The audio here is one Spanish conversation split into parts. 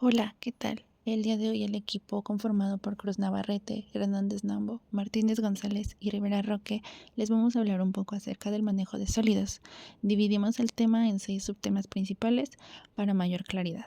Hola, ¿qué tal? El día de hoy el equipo conformado por Cruz Navarrete, Hernández Nambo, Martínez González y Rivera Roque les vamos a hablar un poco acerca del manejo de sólidos. Dividimos el tema en 6 subtemas principales para mayor claridad.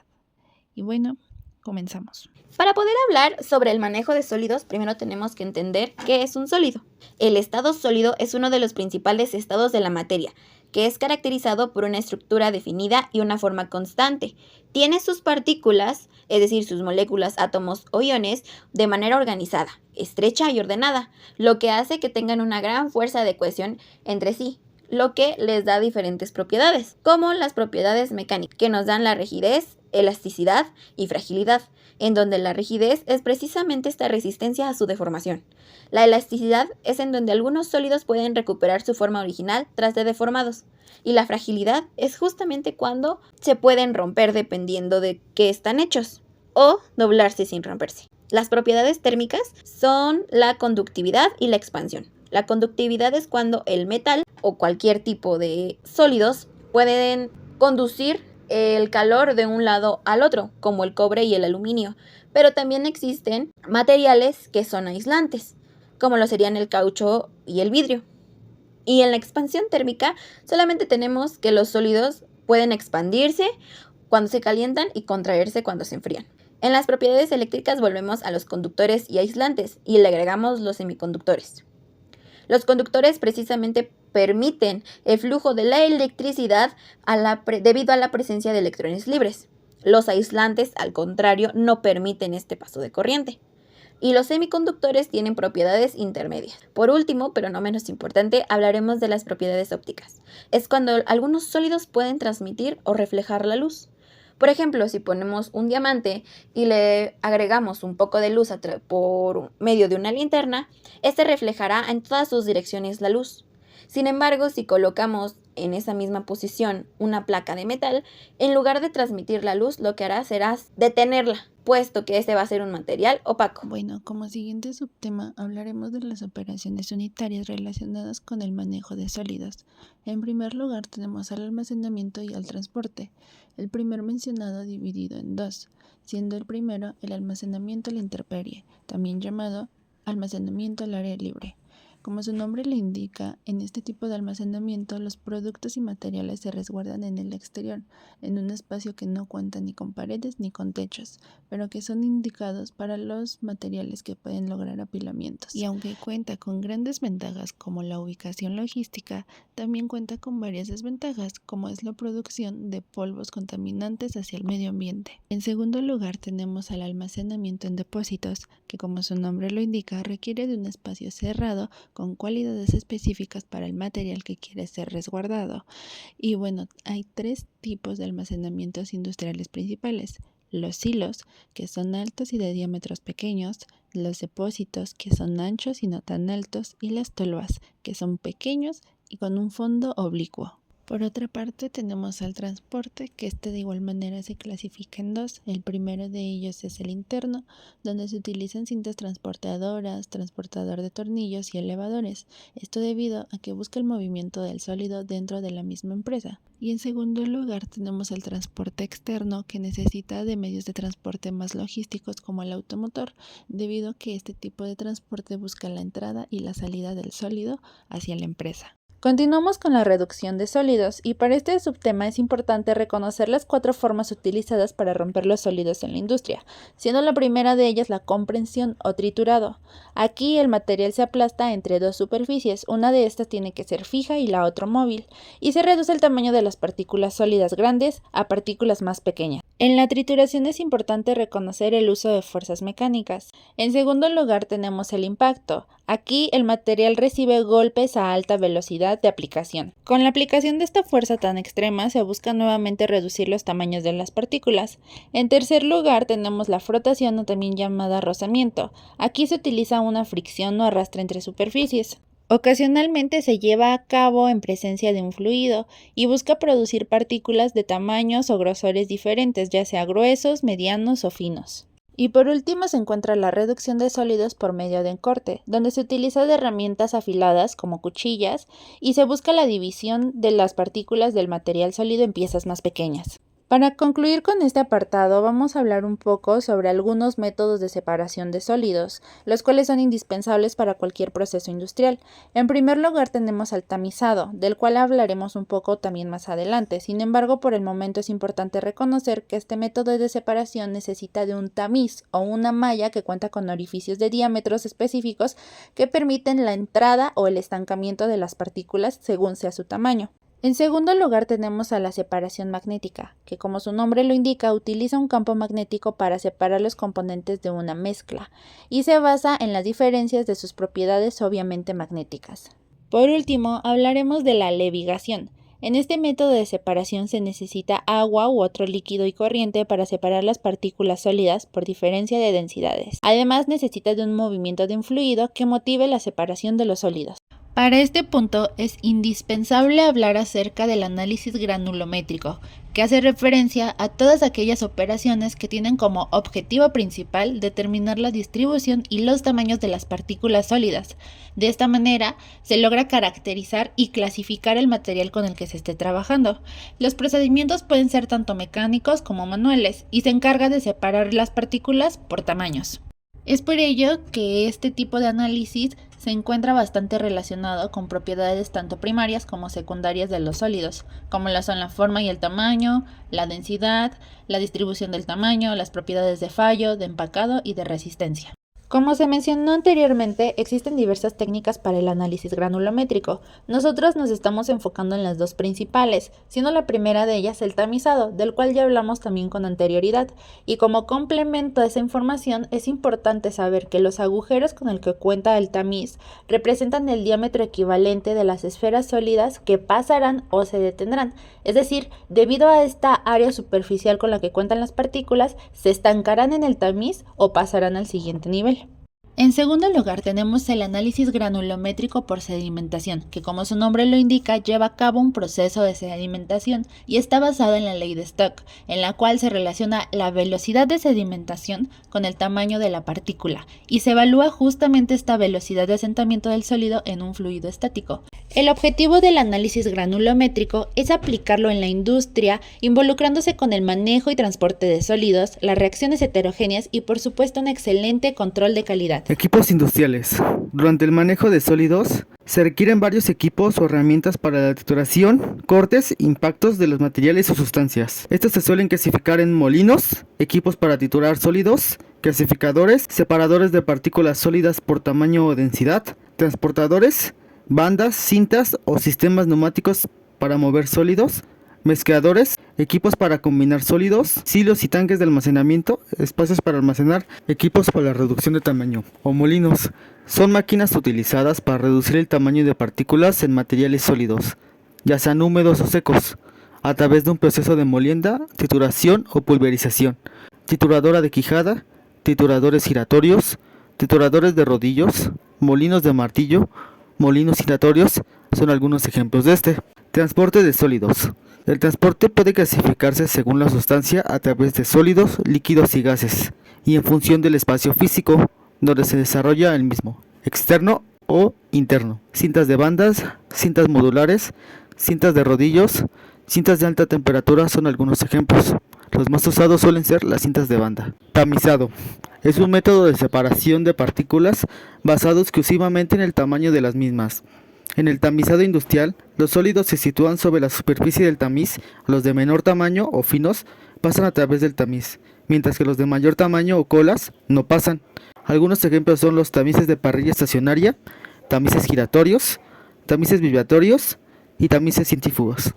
Y bueno, comenzamos. Para poder hablar sobre el manejo de sólidos, primero tenemos que entender qué es un sólido. El estado sólido es uno de los principales estados de la materia, que es caracterizado por una estructura definida y una forma constante. Tiene sus partículas, es decir, sus moléculas, átomos o iones, de manera organizada, estrecha y ordenada, lo que hace que tengan una gran fuerza de cohesión entre sí, lo que les da diferentes propiedades, como las propiedades mecánicas, que nos dan la rigidez, elasticidad y fragilidad, en donde la rigidez es precisamente esta resistencia a su deformación. La elasticidad es en donde algunos sólidos pueden recuperar su forma original tras de deformados, y la fragilidad es justamente cuando se pueden romper dependiendo de qué están hechos, o doblarse sin romperse. Las propiedades térmicas son la conductividad y la expansión. La conductividad es cuando el metal o cualquier tipo de sólidos pueden conducir el calor de un lado al otro, como el cobre y el aluminio, pero también existen materiales que son aislantes, como lo serían el caucho y el vidrio. Y en la expansión térmica solamente tenemos que los sólidos pueden expandirse cuando se calientan y contraerse cuando se enfrían. En las propiedades eléctricas volvemos a los conductores y aislantes y le agregamos los semiconductores. Los conductores precisamente permiten el flujo de la electricidad debido a la presencia de electrones libres. Los aislantes, al contrario, no permiten este paso de corriente. Y los semiconductores tienen propiedades intermedias. Por último, pero no menos importante, hablaremos de las propiedades ópticas. Es cuando algunos sólidos pueden transmitir o reflejar la luz. Por ejemplo, si ponemos un diamante y le agregamos un poco de luz por medio de una linterna, este reflejará en todas sus direcciones la luz. Sin embargo, si colocamos en esa misma posición una placa de metal, en lugar de transmitir la luz, lo que hará será detenerla, puesto que este va a ser un material opaco. Bueno, como siguiente subtema hablaremos de las operaciones unitarias relacionadas con el manejo de sólidos. En primer lugar tenemos al almacenamiento y al transporte. El primer mencionado dividido en dos, siendo el primero el almacenamiento a la intemperie, también llamado almacenamiento al aire libre. Como su nombre le indica, en este tipo de almacenamiento los productos y materiales se resguardan en el exterior, en un espacio que no cuenta ni con paredes ni con techos, pero que son indicados para los materiales que pueden lograr apilamientos. Y aunque cuenta con grandes ventajas como la ubicación logística, también cuenta con varias desventajas, como es la producción de polvos contaminantes hacia el medio ambiente. En segundo lugar tenemos al almacenamiento en depósitos, que como su nombre lo indica, requiere de un espacio cerrado con cualidades específicas para el material que quiere ser resguardado. Y bueno, hay 3 tipos de almacenamientos industriales principales: los silos, que son altos y de diámetros pequeños; los depósitos, que son anchos y no tan altos; y las tolvas, que son pequeños y con un fondo oblicuo. Por otra parte tenemos al transporte, que de igual manera se clasifica en dos. El primero de ellos es el interno, donde se utilizan cintas transportadoras, transportador de tornillos y elevadores, esto debido a que busca el movimiento del sólido dentro de la misma empresa. Y en segundo lugar tenemos el transporte externo, que necesita de medios de transporte más logísticos como el automotor, debido a que este tipo de transporte busca la entrada y la salida del sólido hacia la empresa. Continuamos con la reducción de sólidos, y para este subtema es importante reconocer las 4 formas utilizadas para romper los sólidos en la industria, siendo la primera de ellas la comprensión o triturado. Aquí el material se aplasta entre 2 superficies, una de estas tiene que ser fija y la otra móvil, y se reduce el tamaño de las partículas sólidas grandes a partículas más pequeñas. En la trituración es importante reconocer el uso de fuerzas mecánicas. En segundo lugar tenemos el impacto. Aquí el material recibe golpes a alta velocidad de aplicación. Con la aplicación de esta fuerza tan extrema se busca nuevamente reducir los tamaños de las partículas. En tercer lugar tenemos la frotación, o también llamada rozamiento. Aquí se utiliza una fricción o arrastre entre superficies. Ocasionalmente se lleva a cabo en presencia de un fluido y busca producir partículas de tamaños o grosores diferentes, ya sea gruesos, medianos o finos. Y por último se encuentra la reducción de sólidos por medio de corte, donde se utiliza de herramientas afiladas como cuchillas y se busca la división de las partículas del material sólido en piezas más pequeñas. Para concluir con este apartado, vamos a hablar un poco sobre algunos métodos de separación de sólidos, los cuales son indispensables para cualquier proceso industrial. En primer lugar tenemos al tamizado, del cual hablaremos un poco también más adelante. Sin embargo, por el momento es importante reconocer que este método de separación necesita de un tamiz o una malla que cuenta con orificios de diámetros específicos que permiten la entrada o el estancamiento de las partículas según sea su tamaño. En segundo lugar tenemos a la separación magnética, que como su nombre lo indica, utiliza un campo magnético para separar los componentes de una mezcla, y se basa en las diferencias de sus propiedades obviamente magnéticas. Por último, hablaremos de la levigación. En este método de separación se necesita agua u otro líquido y corriente para separar las partículas sólidas por diferencia de densidades. Además, necesita de un movimiento de un fluido que motive la separación de los sólidos. Para este punto es indispensable hablar acerca del análisis granulométrico, que hace referencia a todas aquellas operaciones que tienen como objetivo principal determinar la distribución y los tamaños de las partículas sólidas. De esta manera se logra caracterizar y clasificar el material con el que se esté trabajando. Los procedimientos pueden ser tanto mecánicos como manuales y se encarga de separar las partículas por tamaños. Es por ello que este tipo de análisis se encuentra bastante relacionado con propiedades tanto primarias como secundarias de los sólidos, como lo son la forma y el tamaño, la densidad, la distribución del tamaño, las propiedades de fallo, de empacado y de resistencia. Como se mencionó anteriormente, existen diversas técnicas para el análisis granulométrico. Nosotros nos estamos enfocando en las dos principales, siendo la primera de ellas el tamizado, del cual ya hablamos también con anterioridad. Y como complemento a esa información, es importante saber que los agujeros con el que cuenta el tamiz representan el diámetro equivalente de las esferas sólidas que pasarán o se detendrán. Es decir, debido a esta área superficial con la que cuentan las partículas, se estancarán en el tamiz o pasarán al siguiente nivel. En segundo lugar tenemos el análisis granulométrico por sedimentación, que como su nombre lo indica lleva a cabo un proceso de sedimentación y está basado en la ley de Stokes, en la cual se relaciona la velocidad de sedimentación con el tamaño de la partícula y se evalúa justamente esta velocidad de asentamiento del sólido en un fluido estático. El objetivo del análisis granulométrico es aplicarlo en la industria, involucrándose con el manejo y transporte de sólidos, las reacciones heterogéneas y por supuesto un excelente control de calidad. Equipos industriales. Durante el manejo de sólidos, se requieren varios equipos o herramientas para la trituración, cortes, impactos de los materiales o sustancias. Estos se suelen clasificar en molinos, equipos para triturar sólidos, clasificadores, separadores de partículas sólidas por tamaño o densidad, transportadores, bandas, cintas o sistemas neumáticos para mover sólidos, mezcladores, equipos para combinar sólidos, silos y tanques de almacenamiento, espacios para almacenar, equipos para la reducción de tamaño, o molinos. Son máquinas utilizadas para reducir el tamaño de partículas en materiales sólidos, ya sean húmedos o secos, a través de un proceso de molienda, trituración o pulverización. Trituradora de quijada, trituradores giratorios, trituradores de rodillos, molinos de martillo, molinos giratorios son algunos ejemplos de este. Transporte de sólidos. El transporte puede clasificarse según la sustancia a través de sólidos, líquidos y gases, y en función del espacio físico donde se desarrolla el mismo, externo o interno. Cintas de bandas, cintas modulares, cintas de rodillos, cintas de alta temperatura son algunos ejemplos. Los más usados suelen ser las cintas de banda. Tamizado. Es un método de separación de partículas basado exclusivamente en el tamaño de las mismas. En el tamizado industrial, los sólidos se sitúan sobre la superficie del tamiz, los de menor tamaño o finos pasan a través del tamiz, mientras que los de mayor tamaño o colas no pasan. Algunos ejemplos son los tamices de parrilla estacionaria, tamices giratorios, tamices vibratorios y tamices centrífugos.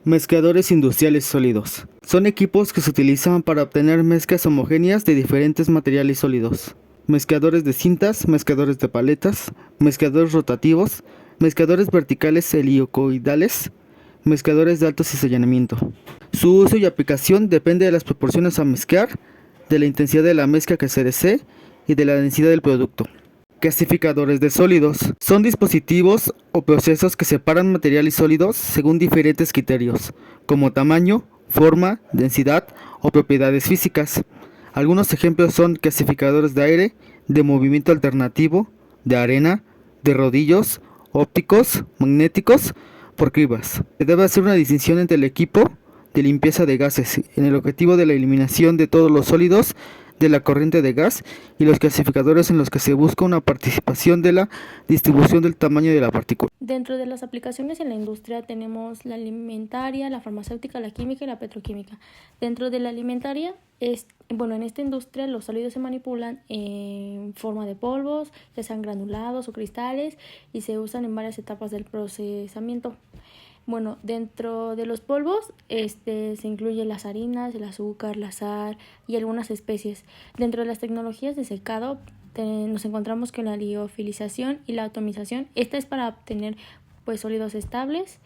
Mezcladores industriales sólidos. Son equipos que se utilizan para obtener mezclas homogéneas de diferentes materiales sólidos. Mezcladores de cintas, mezcladores de paletas, mezcladores rotativos, mezcladores verticales helicoidales, mezcladores de alto cisallanamiento. Su uso y aplicación depende de las proporciones a mezclar, de la intensidad de la mezcla que se desee y de la densidad del producto. Clasificadores de sólidos. Son dispositivos o procesos que separan materiales sólidos según diferentes criterios, como tamaño, forma, densidad o propiedades físicas. Algunos ejemplos son clasificadores de aire, de movimiento alternativo, de arena, de rodillos, ópticos, magnéticos, por cribas. Se debe hacer una distinción entre el equipo de limpieza de gases, en el objetivo de la eliminación de todos los sólidos de la corriente de gas y los clasificadores en los que se busca una participación de la distribución del tamaño de la partícula. Dentro de las aplicaciones en la industria tenemos la alimentaria, la farmacéutica, la química y la petroquímica. Dentro de la alimentaria, en esta industria los sólidos se manipulan en forma de polvos, ya sean granulados o cristales, y se usan en varias etapas del procesamiento. Bueno, dentro de los polvos se incluye las harinas, el azúcar, la sal y algunas especies. Dentro de las tecnologías de secado nos encontramos con la liofilización y la atomización. Esta es para obtener sólidos estables.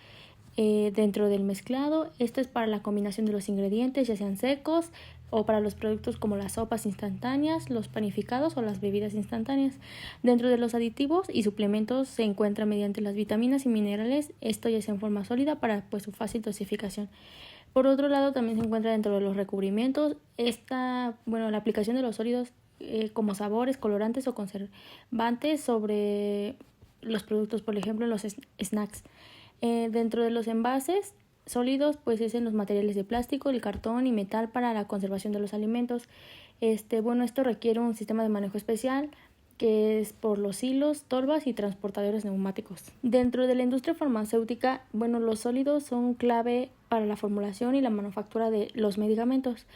Dentro del mezclado, esto es para la combinación de los ingredientes, ya sean secos o para los productos como las sopas instantáneas, los panificados o las bebidas instantáneas. Dentro de los aditivos y suplementos se encuentra mediante las vitaminas y minerales, esto ya sea en forma sólida para su fácil dosificación. Por otro lado, también se encuentra dentro de los recubrimientos la aplicación de los sólidos como sabores, colorantes o conservantes sobre los productos, por ejemplo, en los snacks. Dentro de los envases sólidos, es en los materiales de plástico, el cartón y metal para la conservación de los alimentos. Esto requiere un sistema de manejo especial que es por los hilos, torbas y transportadores neumáticos. Dentro de la industria farmacéutica, los sólidos son clave para la formulación y la manufactura de los medicamentos.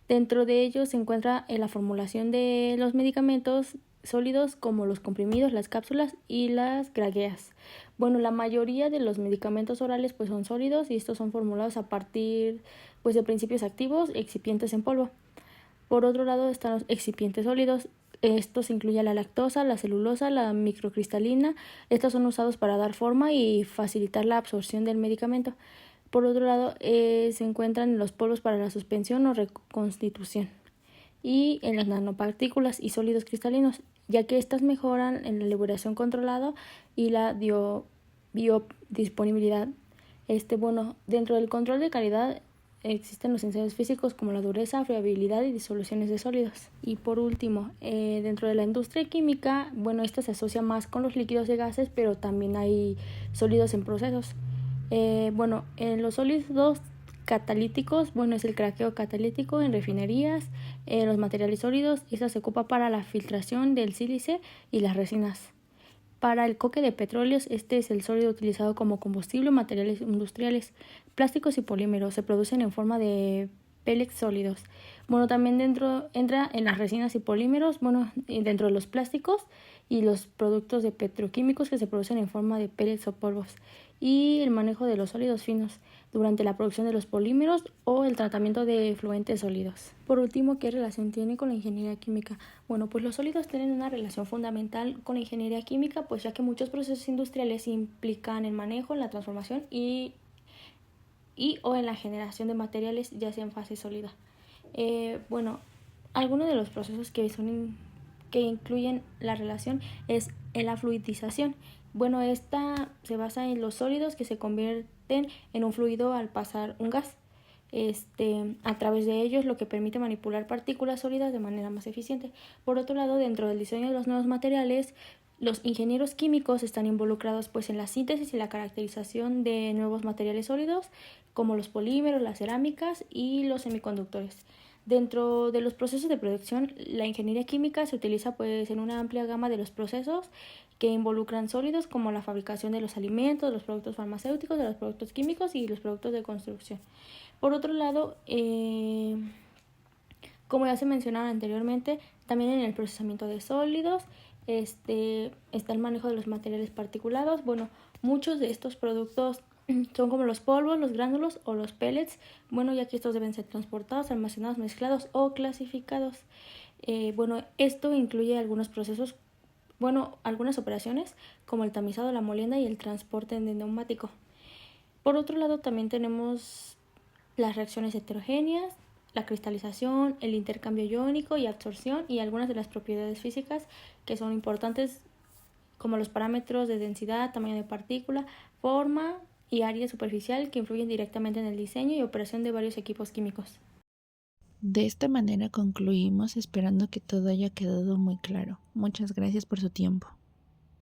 Dentro de ellos se encuentra la formulación de los medicamentos sólidos como los comprimidos, las cápsulas y las grajeas. La mayoría de los medicamentos orales son sólidos y estos son formulados a partir de principios activos y excipientes en polvo. Por otro lado están los excipientes sólidos. Estos incluyen la lactosa, la celulosa, la microcristalina. Estos son usados para dar forma y facilitar la absorción del medicamento. Por otro lado se encuentran los polvos para la suspensión o reconstitución y en las nanopartículas y sólidos cristalinos, ya que estas mejoran en la liberación controlada y la biodisponibilidad. Dentro del control de calidad existen los ensayos físicos como la dureza, friabilidad y disoluciones de sólidos. Y por último, dentro de la industria química, esta se asocia más con los líquidos y gases, pero también hay sólidos en procesos. En los sólidos catalíticos, es el craqueo catalítico en refinerías, los materiales sólidos, esto se ocupa para la filtración del sílice y las resinas. Para el coque de petróleos, este es el sólido utilizado como combustible en materiales industriales, plásticos y polímeros, se producen en forma de pellets sólidos. También entra en las resinas y polímeros, dentro de los plásticos y los productos de petroquímicos que se producen en forma de pellets o polvos, y el manejo de los sólidos finos durante la producción de los polímeros o el tratamiento de fluentes sólidos. Por último, ¿qué relación tiene con la ingeniería química? Los sólidos tienen una relación fundamental con la ingeniería química, ya que muchos procesos industriales implican el manejo, la transformación o en la generación de materiales, ya sea en fase sólida. Algunos de los procesos que incluyen la relación es en la fluidización. Esta se basa en los sólidos que se convierten en un fluido al pasar un gas. A través de ellos, lo que permite manipular partículas sólidas de manera más eficiente. Por otro lado, dentro del diseño de los nuevos materiales, los ingenieros químicos están involucrados en la síntesis y la caracterización de nuevos materiales sólidos, como los polímeros, las cerámicas y los semiconductores. Dentro de los procesos de producción, la ingeniería química se utiliza en una amplia gama de los procesos que involucran sólidos, como la fabricación de los alimentos, los productos farmacéuticos, de los productos químicos y los productos de construcción. Por otro lado, como ya se mencionaba anteriormente, también en el procesamiento de sólidos está el manejo de los materiales particulados. Muchos de estos productos son como los polvos, los gránulos o los pellets, ya que estos deben ser transportados, almacenados, mezclados o clasificados. Esto incluye algunos procesos, algunas operaciones como el tamizado, la molienda y el transporte de neumático. Por otro lado, también tenemos las reacciones heterogéneas, la cristalización, el intercambio iónico y absorción y algunas de las propiedades físicas que son importantes, como los parámetros de densidad, tamaño de partícula, forma y área superficial, que influyen directamente en el diseño y operación de varios equipos químicos. De esta manera concluimos, esperando que todo haya quedado muy claro. Muchas gracias por su tiempo.